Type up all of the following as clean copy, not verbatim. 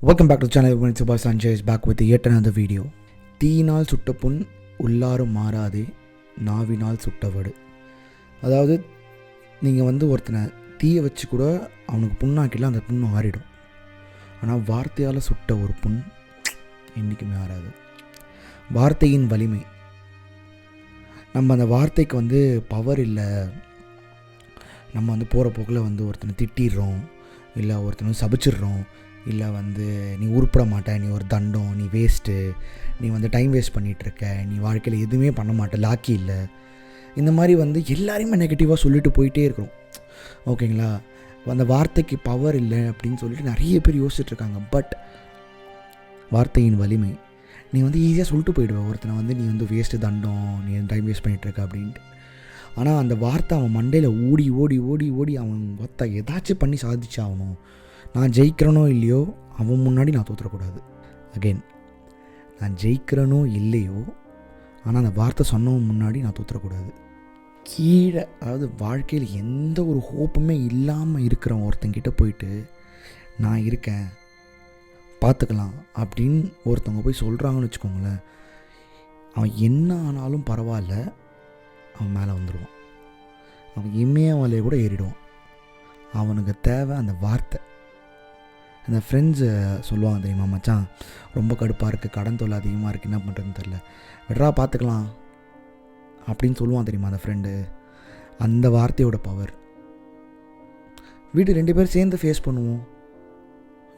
Welcome back to the channel. It's Subhash Sanjay is back with yet another video. தீயினால் சுட்ட புண் உள்ளாரும் மாறாதே நாவினால் சுட்டவடு. அதாவது நீங்கள் ஒருத்தனை தீயை வச்சு கூட அவனுக்கு புண்ணாக்கிடலாம், அந்த புண்ணு ஆறிடும். ஆனால் வார்த்தையால் சுட்ட ஒரு புண் என்றைக்குமே ஆறாது. வார்த்தையின் வலிமை. நம்ம அந்த வார்த்தைக்கு பவர் இல்லை. நம்ம போகிற போக்கில் ஒருத்தனை திட்டிடுறோம், இல்லை ஒருத்தனை சபிச்சிடுறோம், இல்லை நீ உருப்பட மாட்ட, நீ ஒரு தண்டம், நீ வேஸ்ட்டு, நீ டைம் வேஸ்ட் பண்ணிகிட்ருக்க, நீ வாழ்க்கையில் எதுவுமே பண்ண மாட்ட, லாக்கி இல்லை, இந்த மாதிரி எல்லாரையுமே நெகட்டிவாக சொல்லிட்டு போயிட்டே இருக்கிறோம். ஓகேங்களா? அந்த வார்த்தைக்கு பவர் இல்லை அப்படின்னு சொல்லிட்டு நிறைய பேர் யோசிச்சுட்ருக்காங்க. பட் வார்த்தையின் வலிமை. நீ ஈஸியாக சொல்லிட்டு போயிடுவேன் ஒருத்தனை நீ வேஸ்ட்டு, தண்டம், நீ டைம் வேஸ்ட் பண்ணிகிட்ருக்க அப்படின்ட்டு. ஆனால் அந்த வார்த்தை அவன் மண்டையில் ஓடி ஓடி ஓடி ஓடி அவன் ஏதாச்சும் பண்ணி சாதிச்சாகணும். நான் ஜெயிக்கிறனோ இல்லையோ அவன் முன்னாடி நான் தோற்றக்கூடாது. அகெயின், நான் ஜெயிக்கிறனோ இல்லையோ ஆனால் அந்த வார்த்தை சொன்னவன் முன்னாடி நான் தோற்றக்கூடாது. கீழே, அதாவது வாழ்க்கையில் எந்த ஒரு ஹோப்புமே இல்லாமல் இருக்கிற ஒருத்தங்கிட்ட போயிட்டு நான் இருக்கேன் பார்த்துக்கலாம் அப்படின்னு ஒருத்தவங்க போய் சொல்கிறாங்கன்னு வச்சுக்கோங்களேன், அவன் என்ன ஆனாலும் பரவாயில்ல, அவன் மேலே வந்துடுவான். அவன் இமயமலையை கூட ஏறிடுவான். அவனுக்கு தேவை அந்த வார்த்தை. அந்த ஃப்ரெண்ட்ஸு சொல்லுவாங்க தெரியுமா, மச்சான் ரொம்ப கடுப்பாக இருக்குது, கடன் தொல்லை அதிகமாக இருக்குது, என்ன பண்ணுறதுன்னு தெரில, விட்றா பார்த்துக்கலாம் அப்படின்னு சொல்லுவான் தெரியுமா அந்த ஃப்ரெண்டு. அந்த வார்த்தையோட பவர். வீட்டு 2 பேர் சேர்ந்து ஃபேஸ் பண்ணுவோம்.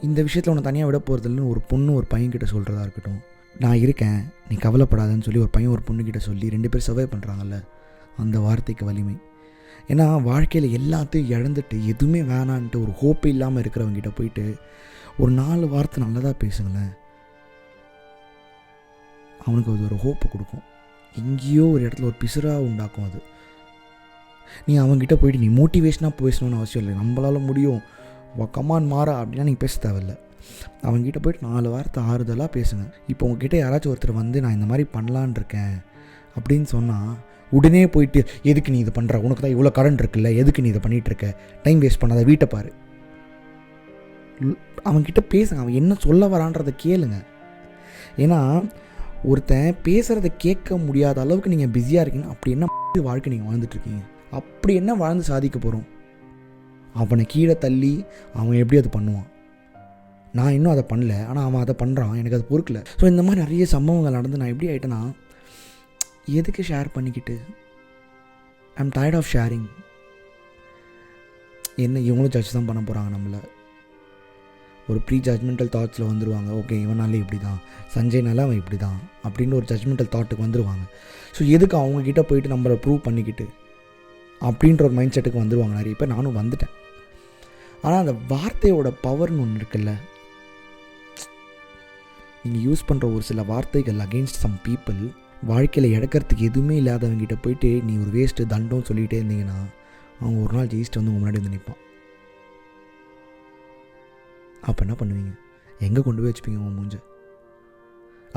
இந்த விஷயத்தில் உன்னை தனியாக விட போகிறதில்லன்னு ஒரு பொண்ணு ஒரு பையன்கிட்ட சொல்கிறதா இருக்கட்டும், நான் இருக்கேன் நீ கவலைப்படாதன்னு சொல்லி ஒரு பையன் ஒரு பொண்ணுக்கிட்ட சொல்லி 2 பேர் சர்வை பண்ணுறாங்கல்ல, அந்த வார்த்தைக்கு வலிமை. ஏன்னா வாழ்க்கையில் எல்லாத்தையும் இழந்துட்டு எதுவுமே வேணான்ட்டு ஒரு ஹோப்பு இல்லாமல் இருக்கிறவங்கிட்ட போயிட்டு ஒரு 4 வார்த்தை நல்லதாக பேசுங்களேன், அவனுக்கு அது ஒரு ஹோப்பு கொடுக்கும். எங்கேயோ ஒரு இடத்துல ஒரு பிசுராக உண்டாக்கும் அது. நீ அவங்ககிட்ட போயிட்டு நீ மோட்டிவேஷனாக பேசணும்னு அவசியம் இல்லை. நம்மளால் முடியும், கமான் மாறா அப்படின்னா நீங்கள் பேச தேவையில்லை. அவங்ககிட்ட போய்ட்டு 4 வார்த்தை ஆறுதலாக பேசுங்க. இப்போ உங்ககிட்ட யாராச்சும் ஒருத்தர் நான் இந்த மாதிரி பண்ணலான் இருக்கேன் அப்படின்னு சொன்னால் உடனே போயிட்டு எதுக்கு நீ இதை பண்ணுற, உனக்கு தான் இவ்வளோ கரண்ட் இருக்குல்ல, எதுக்கு நீ இதை பண்ணிகிட்ருக்க, டைம் வேஸ்ட் பண்ணாத, வீட்டை பாரு. அவன்கிட்ட பேசுங்க, அவன் என்ன சொல்ல வரான்றதை கேளுங்க. ஏன்னா ஒருத்தன் பேசுகிறத கேட்க முடியாத அளவுக்கு நீங்கள் பிஸியாக இருக்கீங்க. அப்படி என்ன வாழ்க்கை நீங்கள் வாழ்ந்துட்டுருக்கீங்க? அப்படி என்ன வாழ்ந்து சாதிக்க போகிறோம்? அவனை கீழே தள்ளி அவன் எப்படி அது பண்ணுவான்? நான் இன்னும் அதை பண்ணல, ஆனால் அவன் அதை பண்ணுறான், எனக்கு அது பொறுக்கல. ஸோ இந்த மாதிரி நிறைய சம்பவங்கள் நடந்து நான் எப்படி ஆகிட்டேன்னா, எதுக்கு ஷேர் பண்ணிக்கிட்டு, I am tired of sharing. என்ன இவங்களும் ஜட்ஜ் தான் பண்ண போகிறாங்க நம்மளை. ஒரு ப்ரீ ஜட்ஜ்மெண்டல் தாட்ஸில் வந்துடுவாங்க. ஓகே, இவனாலே இப்படி தான், சஞ்சய்னால அவன் இப்படி தான் அப்படின்னு ஒரு ஜட்ஜ்மெண்டல் தாட்டுக்கு வந்துடுவாங்க. ஸோ எதுக்கு அவங்கக்கிட்ட போயிட்டு நம்மளை ப்ரூவ் பண்ணிக்கிட்டு அப்படின்ற ஒரு மைண்ட் செட்டுக்கு வந்துடுவாங்க நிறைய பேர். நானும் வந்துட்டேன். ஆனால் அந்த வார்த்தையோட பவர்னு ஒன்று இருக்குல்ல, நீங்கள் யூஸ் பண்ணுற ஒரு சில வார்த்தைகள் அகெயின்ஸ்ட் சம் பீப்புள், வாழ்க்கையில் இழக்கிறதுக்கு எதுவுமே இல்லாதவங்கிட்ட போயிட்டு நீ ஒரு வேஸ்ட்டு, தண்டம் சொல்லிகிட்டே இருந்தீங்கன்னா அவங்க ஒரு நாள் ஜெயிச்சுட்டு உங்கள் முன்னாடி நிற்பான். அப்போ என்ன பண்ணுவீங்க? எங்கே கொண்டு போய் வச்சுப்பீங்க உங்கள் மூஞ்ச?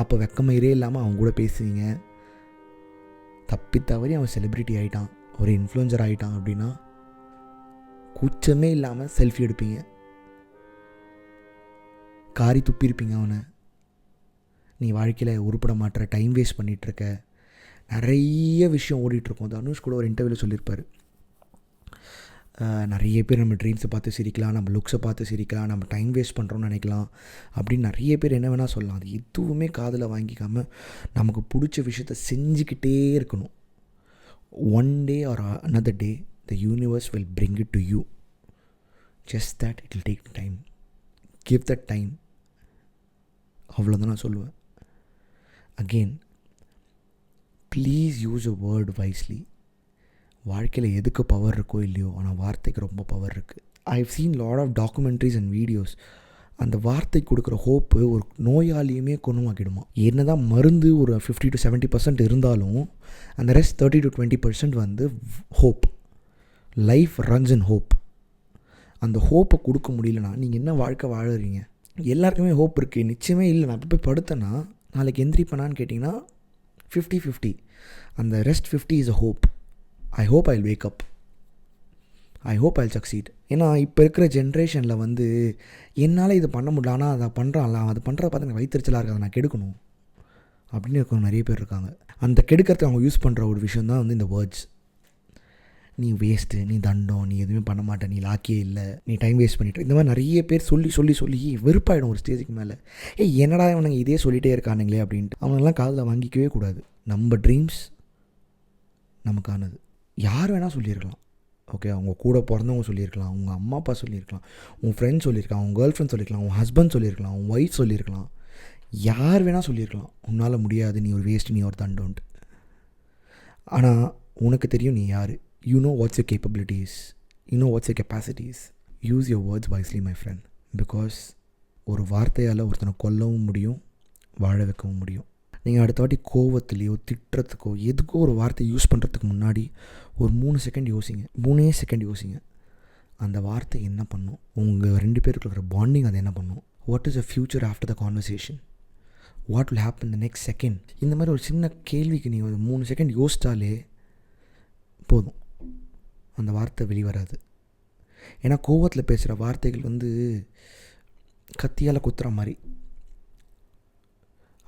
அப்போ வெக்கமயிரே இல்லாமல் அவங்க கூட பேசுவீங்க. தப்பி தவறி அவன் செலிப்ரிட்டி ஆகிட்டான், ஒரு இன்ஃப்ளூயன்சர் ஆகிட்டான் அப்படின்னா கூச்சமே இல்லாமல் செல்ஃபி எடுப்பீங்க, காரி துப்பியிருப்பீங்க அவனை. நீ வாழ்க்கையில் உருப்பட மாட்டுற, டைம் வேஸ்ட் பண்ணிகிட்ருக்க, நிறைய விஷயம் ஓடிட்டுருக்கோம். தனுஷ் கூட ஒரு இன்டர்வியூவில் சொல்லியிருப்பார், நிறைய பேர் நம்ம ட்ரீம்ஸை பார்த்து சிரிக்கலாம், நம்ம லுக்ஸை பார்த்து சிரிக்கலாம், நம்ம டைம் வேஸ்ட் பண்ணுறோன்னு நினைக்கலாம் அப்படின்னு நிறைய பேர் என்ன வேணால் சொல்லலாம். அது எதுவுமே காதில் வாங்கிக்காமல் நமக்கு பிடிச்ச விஷயத்த செஞ்சுக்கிட்டே இருக்கணும். One day or another day the universe will bring it to you, just that it will take time. Give that time. அவ்வளோதான் நான் சொல்லுவேன். Again, please use a word wisely. வாழ்க்கையில் எதுக்கு பவர் இருக்கோ இல்லையோ, ஆனால் வார்த்தைக்கு ரொம்ப பவர் இருக்குது. I have seen lot of documentaries and videos. அந்த வார்த்தை கொடுக்குற ஹோப்பு ஒரு நோயாளியுமே குணமாக்கிடுமா. என்ன தான் மருந்து ஒரு 50 to 70% இருந்தாலும் அந்த rest 30 to 20% hope. Life runs in hope. அந்த ஹோப்பை கொடுக்க முடியலனா நீங்கள் என்ன வாழ்க்கை வாழறீங்க? எல்லாருக்குமே ஹோப் இருக்குது, நிச்சயமே இல்லை. நான் போய் படுத்தேன்னா நாளைக்கு எந்திரிப்பேனான்னு கேட்டிங்கன்னா 50-50. அந்த rest 50 is a hope. I hope I will wake up. I hope Jal succeed. ஏன்னா இப்போ இருக்கிற ஜென்ரேஷனில் வந்து என்னால் இது பண்ண முடியல, ஆனால் அதை பண்ணுறான்ல, அது பண்ணுறத பார்த்து எனக்கு வயிற்றுச்சலாக இருக்குது, அதை நான் கெடுக்கணும் அப்படின்னு இருக்கவங்க நிறைய பேர் இருக்காங்க. அந்த கெடுக்கிறதுக்கு அவங்க யூஸ் பண்ணுற ஒரு விஷயம் தான் வந்து இந்த வேர்ட்ஸ். நீ வேஸ்ட்டு, நீ தண்டம், நீ எதுவுமே பண்ண மாட்டே, நீ லாக்கியே இல்லை, நீ டைம் வேஸ்ட் பண்ணிட்டு, இந்த மாதிரி நிறைய பேர் சொல்லி சொல்லி சொல்லி வெறுப்பாயிடும் ஒரு ஸ்டேஜுக்கு மேலே. என்னடா இவனுங்க இதே சொல்லிகிட்டே இருக்கானுங்களே அப்படின்ட்டு அவங்களெல்லாம் காதில் வாங்கிக்கவே கூடாது. நம்ம ட்ரீம்ஸ் நமக்கானது. யார் வேணால் சொல்லியிருக்கலாம், ஓகே, அவங்க கூட பிறந்தவங்க சொல்லியிருக்கலாம், உங்கள் அம்மா அப்பா சொல்லியிருக்கலாம், உன் ஃப்ரெண்ட்ஸ் சொல்லியிருக்கலாம், உன் கேர்ள் ஃப்ரெண்ட் சொல்லியிருக்கலாம், உன் ஹஸ்பண்ட் சொல்லியிருக்கலாம், உன் ஒய்ஃப் சொல்லியிருக்கலாம், யார் வேணால் சொல்லியிருக்கலாம் உன்னால் முடியாது, நீ ஒரு வேஸ்ட், நீ ஒரு தண்டோன்ட்டு. ஆனால் உனக்கு தெரியும் நீ யார். You know what's your capabilities, you know what's your capacities. Use your words wisely my friend. Because ஒரு வார்த்தையால் ஒருத்தனை கொல்லவும் முடியும், வாழ வைக்கவும் முடியும். நீங்கள் அடுத்த வாட்டி கோவத்துலேயோ திட்டுறதுக்கோ எதுக்கோ ஒரு வார்த்தை யூஸ் பண்ணுறதுக்கு முன்னாடி ஒரு 3 செகண்ட் யோசிங்க. 3 செகண்ட் யோசிங்க. அந்த வார்த்தை என்ன பண்ணும், உங்கள் 2 பேருக்கு இருக்கிற பாண்டிங் அது என்ன பண்ணும், what is the future after the conversation, what will happen the next second. இந்த மாதிரி ஒரு சின்ன கேள்விக்கு நீங்கள் ஒரு 3 செகண்ட் யோசித்தாலே போதும், அந்த வார்த்தை வெளிவராது. ஏன்னா கோவத்தில் பேசுகிற வார்த்தைகள் வந்து கத்தியால் குத்துற மாதிரி,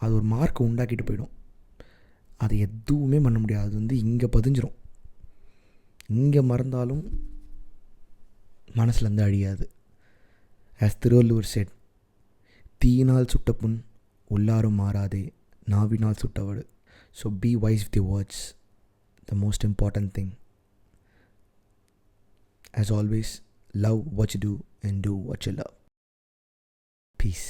அது ஒரு மார்க்கை உண்டாக்கிட்டு போயிடும். அது எதுவுமே பண்ண முடியாது. அது வந்து இங்கே பதிஞ்சிரும். இங்கே மறந்தாலும் மனசுலேருந்து அழியாது. ஆஸ் திருவள்ளுவர் செட், தீயினால் சுட்ட புண் உள்ளாரும் மாறாதே, நாவினால் சுட்டவடு. So be wise with the words, the most important thing. As always, love what you do and do what you love. Peace.